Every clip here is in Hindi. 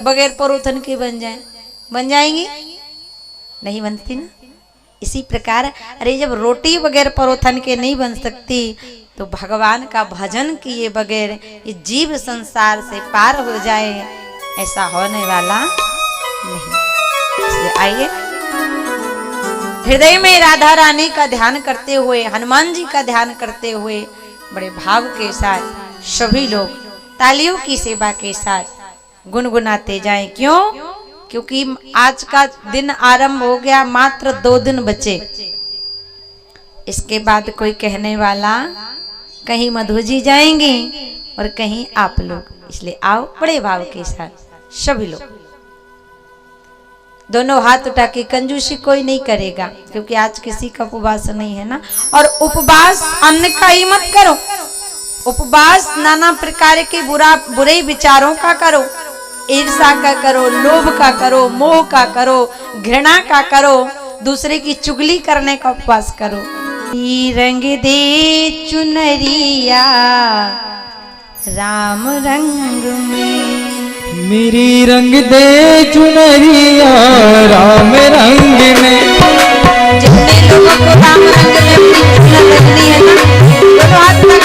बगैर परोथन के बन जाए, बन जाएंगी? नहीं बनती ना। इसी प्रकार अरे जब रोटी बगैर परोथन के नहीं बन सकती तो भगवान का भजन किए बगैर ये जीव संसार से पार हो जाए, ऐसा होने वाला नहीं। इसलिए आइए हृदय में राधा रानी का ध्यान करते हुए, हनुमान जी का ध्यान करते हुए बड़े भाव के साथ सभी लोग तालियों की सेवा के साथ गुनगुनाते जाएं। क्यों? क्योंकि आज का दिन आरंभ हो गया, मात्र 2 दिन बचे। इसके बाद कोई कहने वाला कहीं मधु जी जाएंगी और कहीं आप लोग। इसलिए आओ बड़े भाव के साथ सभी लोग दोनों हाथ उठा के, कंजूसी कोई नहीं करेगा क्योंकि आज किसी का उपवास नहीं है ना। और उपवास अन्न का ही मत करो, उपवास नाना प्रकार के बुरे विचारों का करो, ईर्ष्या का करो, लोभ का करो, मोह का करो, घृणा का करो, दूसरे की चुगली करने का उपवास करो। रंग दे चुनरिया राम रंग में, मेरी रंग दे चुनरिया राम रंग में। जितने लोगों को राम रंग में अपनी चुनर रखनी है ना, दोनों हाथ तक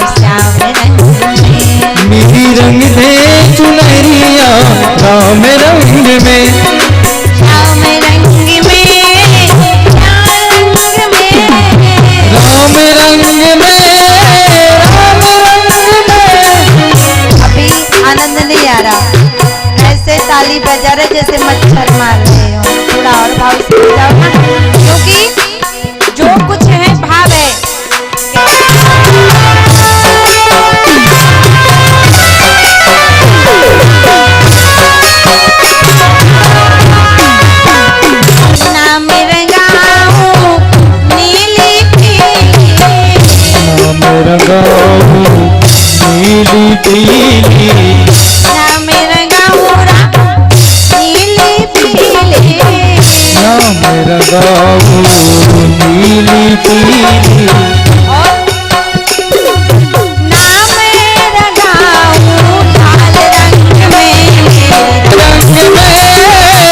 राम रंग में, राम रंग में, राम रंग में, राम रंग में। अभी आनंद नहीं आ रहा, ऐसे ताली बजा रहे जैसे मच्छर मार रहे हो। थोड़ा और भाव से बजाओ ना, क्योंकि जो कुछ है भाव है। नीली पीली राम रंगाऊ नीली पीली, राम रंगाऊ नीली पीली, और नाम रंगाऊ लाल रंग में, रंग में,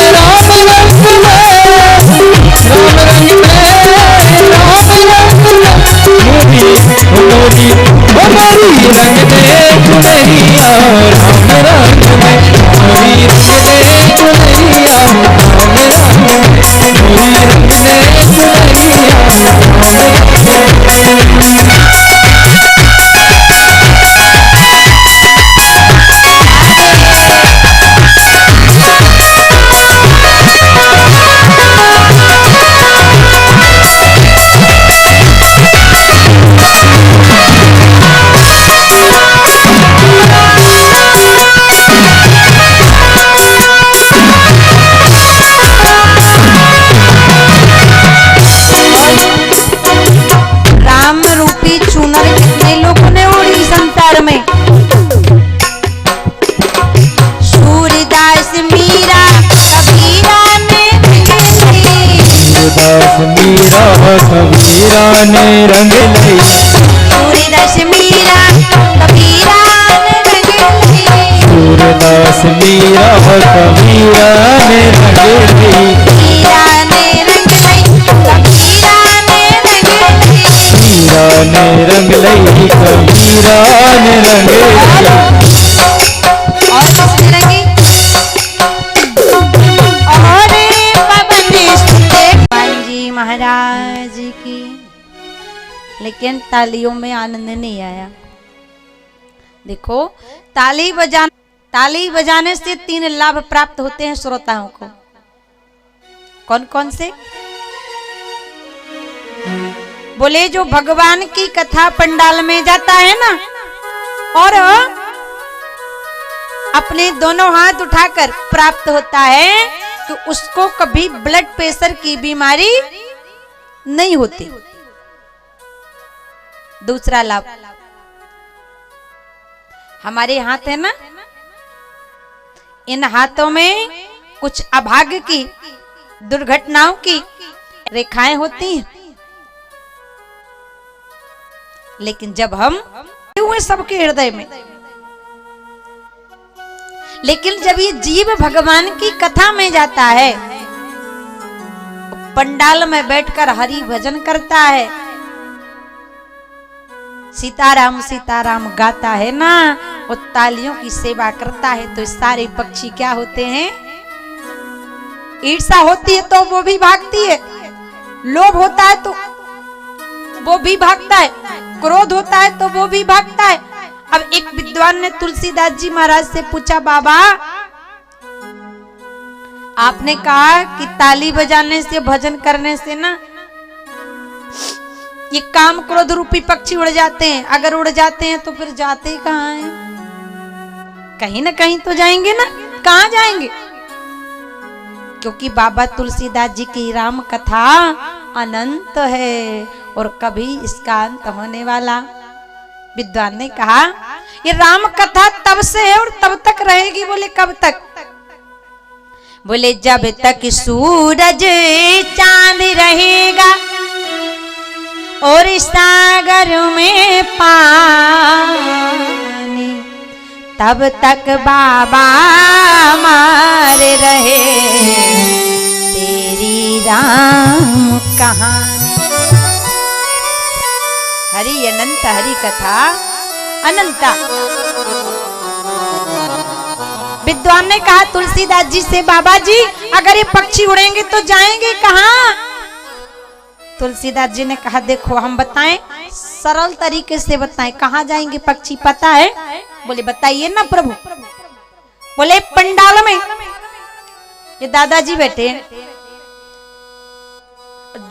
राम रंग में, राम रंग में, राम रंग में। मोरी मोरी रंग दे चुनरिया राम रंग में, मोरी रंग दे चुनरिया राम रंग में, मोरी रंग दे चुनरिया राम रंग में। कबीरा ने रंग लई, सूरदास मीरा कबीरा ने रंग लई, सूरदास मीरा कबीरा ने रंग लई, मीरा ने रंग लई, कबीरा ने रंग लई, मीरा ने रंग लई, कबीरा ने रंग लई। और किसने रंगी? और पवन हनुमान जी महाराज की। लेकिन तालियों में आनंद नहीं आया। देखो ताली बजाने से 3 लाभ प्राप्त होते हैं श्रोताओं को। कौन कौन से? बोले जो भगवान की कथा पंडाल में जाता है ना और अपने दोनों हाथ उठाकर प्राप्त होता है तो उसको कभी ब्लड प्रेशर की बीमारी नहीं होती। दूसरा लाभ, हमारे हाथ है ना, इन हाथों में कुछ अभाग्य की दुर्घटनाओं की रेखाएं होती हैं, लेकिन जब हम हुए सबके हृदय में, लेकिन जब ये जीव भगवान की कथा में जाता है, पंडाल में बैठकर हरि भजन करता है, सीताराम सीताराम गाता है ना, और तालियों की सेवा करता है, तो सारे पक्षी क्या होते हैं? ईर्ष्या होती है तो वो भी भागती है, लोभ होता है तो वो भी भागता है, क्रोध होता है तो वो भी भागता है। अब एक विद्वान ने तुलसीदास जी महाराज से पूछा, बाबा आपने कहा कि ताली बजाने से भजन करने से ना ये काम क्रोध रूपी पक्षी उड़ जाते हैं, अगर उड़ जाते हैं तो फिर जाते कहाँ हैं? कहीं ना कहीं तो जाएंगे ना, कहाँ जाएंगे? क्योंकि बाबा तुलसीदास जी की राम कथा अनंत है और कभी इसका अंत होने वाला। विद्वान ने कहा ये राम कथा तब से है और तब तक रहेगी। बोले कब तक? बोले जब तक सूरज चांद रहेगा और सागर में पानी, तब तक बाबा हमारे रहे तेरी राम कहानी। हरि अनंत हरि कथा अनंता। विद्वान ने कहा तुलसीदास जी से, बाबा जी अगर ये पक्षी उड़ेंगे तो जाएंगे कहाँ? तुलसीदास जी ने कहा देखो हम बताएं, सरल तरीके से बताएं, कहाँ जाएंगे पक्षी पता है? बोले बताइए ना प्रभु। बोले पंडाल में। ये दादाजी बैठे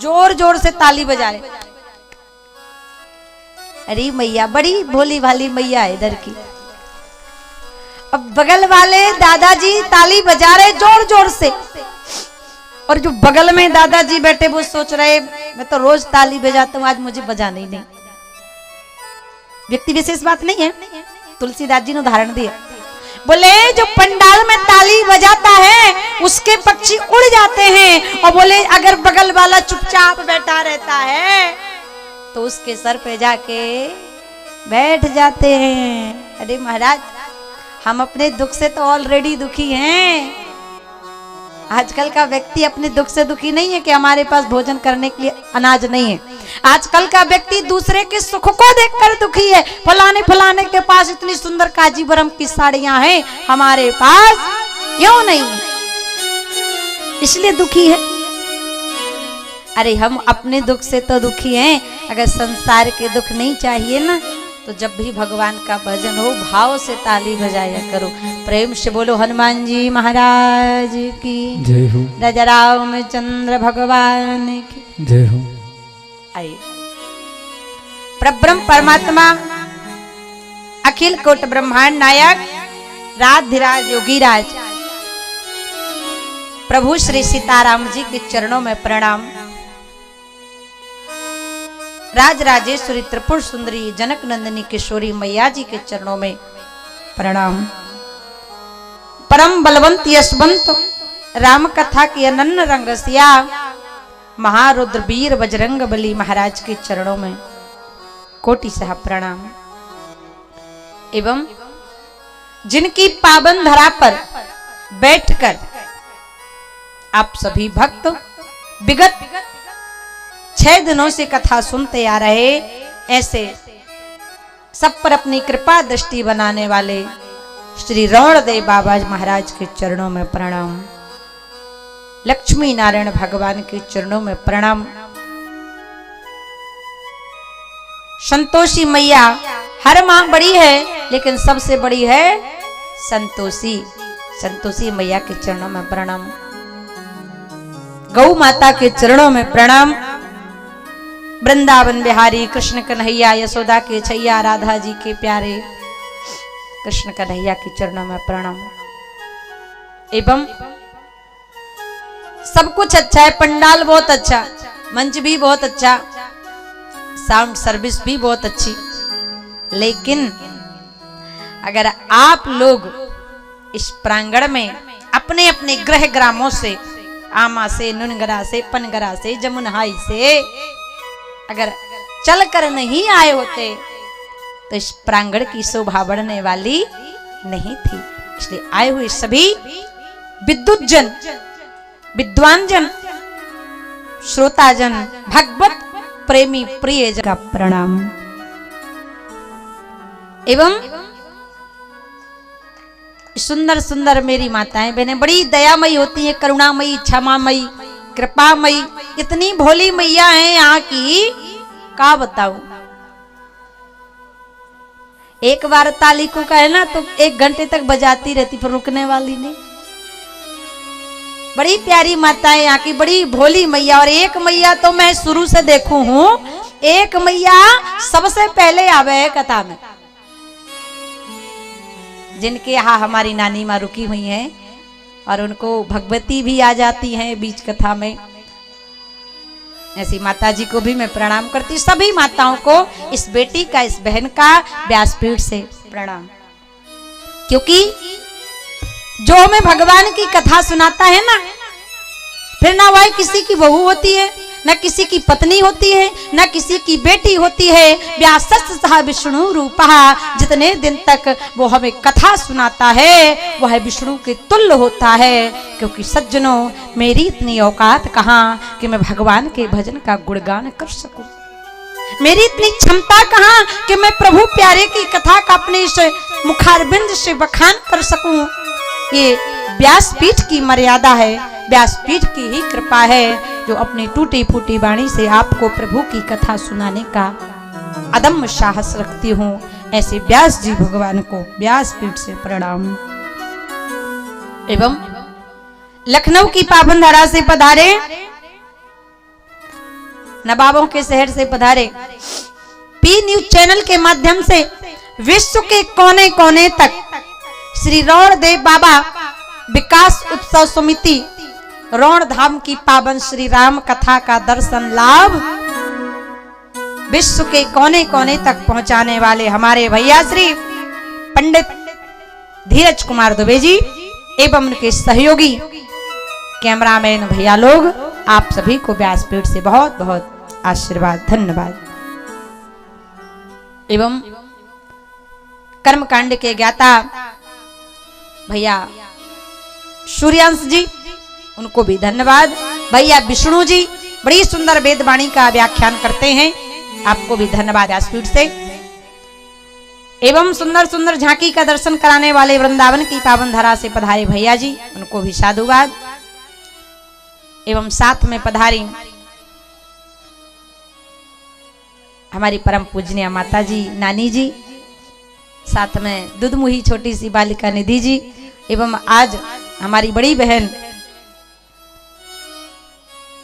जोर जोर से ताली बजा रहे। अरे मैया बड़ी भोली भाली मैया है इधर की। अब बगल वाले दादाजी ताली बजा रहे जोर जोर से, और जो बगल में दादाजी बैठे वो सोच रहे मैं तो रोज ताली बजाता हूँ, आज मुझे बजाना ही नहीं। व्यक्ति विशेष बात नहीं है, तुलसीदास जी ने उदाहरण दिया। बोले जो पंडाल में ताली बजाता है उसके पक्षी उड़ जाते हैं, और बोले अगर बगल वाला चुपचाप बैठा रहता है तो उसके सर पे जाके बैठ जाते हैं। अरे महाराज हम अपने दुख से तो ऑलरेडी दुखी हैं। आजकल का व्यक्ति अपने दुख से दुखी नहीं है कि हमारे पास भोजन करने के लिए अनाज नहीं है। आजकल का व्यक्ति दूसरे के सुख को देखकर दुखी है। फलाने फलाने के पास इतनी सुंदर काजीबरम की साड़ियां हैं, हमारे पास क्यों नहीं है? इसलिए दुखी है। अरे हम अपने दुख से तो दुखी हैं, अगर संसार के दुख नहीं चाहिए ना तो जब भी भगवान का भजन हो भाव से ताली बजाया करो। प्रेम से बोलो हनुमान जी महाराज की जय हो। राजा रामचंद्र भगवान की जय हो। आइए परब्रह्म परमात्मा अखिल कोट ब्रह्मांड नायक राधिराज योगीराज प्रभु श्री सीताराम जी के चरणों में प्रणाम। राज राजेश्वरी त्रिपुर सुंदरी जनक नंदिनी किशोरी मैया जी के चरणों में प्रणाम। परम बलवंत यशवंत राम कथा की अनन्य रंग रसिया महारुद्र वीर बजरंग बली महाराज के चरणों में कोटि सह प्रणाम। एवं जिनकी पावन धरा पर बैठकर आप सभी भक्त विगत 6 दिनों से कथा सुनते आ रहे, ऐसे सब पर अपनी कृपा दृष्टि बनाने वाले श्री रमणदेव बाबा महाराज के चरणों में प्रणाम। लक्ष्मी नारायण भगवान के चरणों में प्रणाम। संतोषी मैया हर मां बड़ी है लेकिन सबसे बड़ी है संतोषी। संतोषी मैया के चरणों में प्रणाम। गौ माता के चरणों में प्रणाम। वृंदावन बिहारी कृष्ण कन्हैया यशोदा के छैया राधा जी के प्यारे कृष्ण कन्हैया के चरणों में प्रणाम। एवं सब कुछ अच्छा है, पंडाल बहुत अच्छा, मंच भी बहुत अच्छा, साउंड सर्विस भी बहुत अच्छी, लेकिन अगर आप लोग इस प्रांगण में अपने अपने गृह ग्रामों से, आमा से, नुनगरा से, पनगरा से, जमुनहाई से अगर चल कर नहीं आए होते तो इस प्रांगण की शोभा बढ़ने वाली नहीं थी। इसलिए आए हुए सभी विद्युत जन, विद्वान जन, श्रोता जन, भगवत प्रेमी प्रिय जन का प्रणाम। एवं सुंदर सुंदर मेरी माताएं बहनें बड़ी दयामयी होती हैं, करुणामयी, क्षमामयी, कृपामयी, इतनी भोली मैया हैं यहाँ की, का बताऊं। एक बार ताली को कहे ना तो 1 घंटे तक बजाती रहती, पर रुकने वाली नहीं। बड़ी प्यारी माता है यहाँ की, बड़ी भोली मैया। और एक मैया तो मैं शुरू से देखू हूं, एक मैया सबसे पहले आवे है कथा में, जिनके यहाँ हमारी नानी माँ रुकी हुई हैं और उनको भगवती भी आ जाती हैं बीच कथा में। ऐसी माता जी को भी मैं प्रणाम करती, सभी माताओं को, इस बेटी का, इस बहन का व्यासपीठ से प्रणाम। क्योंकि जो हमें भगवान की कथा सुनाता है ना, फिर ना वह किसी की बहू होती है, न किसी की पत्नी होती है, न किसी की बेटी होती है। व्यासस्तः विष्णु रूपः, जितने दिन तक वो हमें कथा सुनाता है वह विष्णु के तुल्य होता है। क्योंकि सज्जनों, मेरी इतनी औकात कहाँ कि मैं भगवान के भजन का गुणगान कर सकूं, मेरी इतनी क्षमता कहाँ कि मैं प्रभु प्यारे की कथा का अपने इस मुखारबिंद से बखान कर सकूं। ये व्यासपीठ की मर्यादा है, व्यासपीठ की ही कृपा है जो अपनी टूटी फूटी वाणी से आपको प्रभु की कथा सुनाने का अदम्य साहस रखती हूँ। ऐसे व्यास जी भगवान को व्यासपीठ से प्रणाम। एवं लखनऊ की पावन धरा से पधारे, नवाबों के शहर से पधारे, पी न्यूज चैनल के माध्यम से विश्व के कोने कोने तक श्री रौण देव बाबा विकास उत्सव समिति रौण धाम की पावन श्री राम कथा का दर्शन लाभ विश्व के कोने कोने तक पहुंचाने वाले हमारे भैया श्री पंडित धीरज कुमार दुबे जी एवं उनके सहयोगी कैमरामैन भैया लोग, आप सभी को व्यासपीठ से बहुत बहुत आशीर्वाद, धन्यवाद। एवं कर्मकांड के ज्ञाता भैया सूर्यांश जी, उनको भी धन्यवाद। भैया विष्णु जी बड़ी सुंदर वेदवाणी का व्याख्यान करते हैं, आपको भी धन्यवाद व्यासपीठ से। एवं सुंदर सुंदर झांकी का दर्शन कराने वाले वृंदावन की पावन धरा से पधारे भैया जी, उनको भी साधुवाद। एवं साथ में पधारी हमारी परम पूजनीय माता जी, नानी जी, साथ में दुधमुही छोटी सी बालिका निधि जी, एवं आज हमारी बड़ी बहन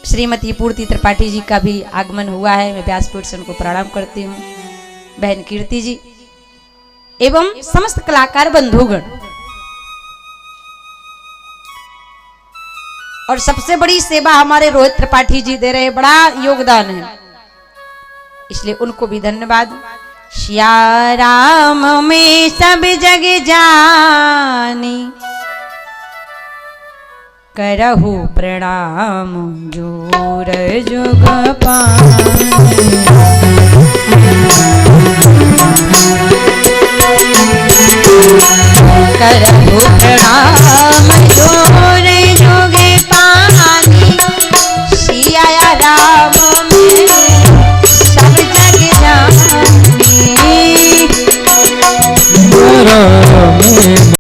श्रीमती पूर्ति त्रिपाठी जी का भी आगमन हुआ है। मैं व्यासपीठ से उनको प्रणाम करती हूँ। बहन कीर्ति जी एवं समस्त कलाकार बंधुगण, और सबसे बड़ी सेवा हमारे रोहित त्रिपाठी जी दे रहे, बड़ा योगदान है, इसलिए उनको भी धन्यवाद। श्या राम में सब जग जानी, करहु प्रणाम जोर जुग पानी।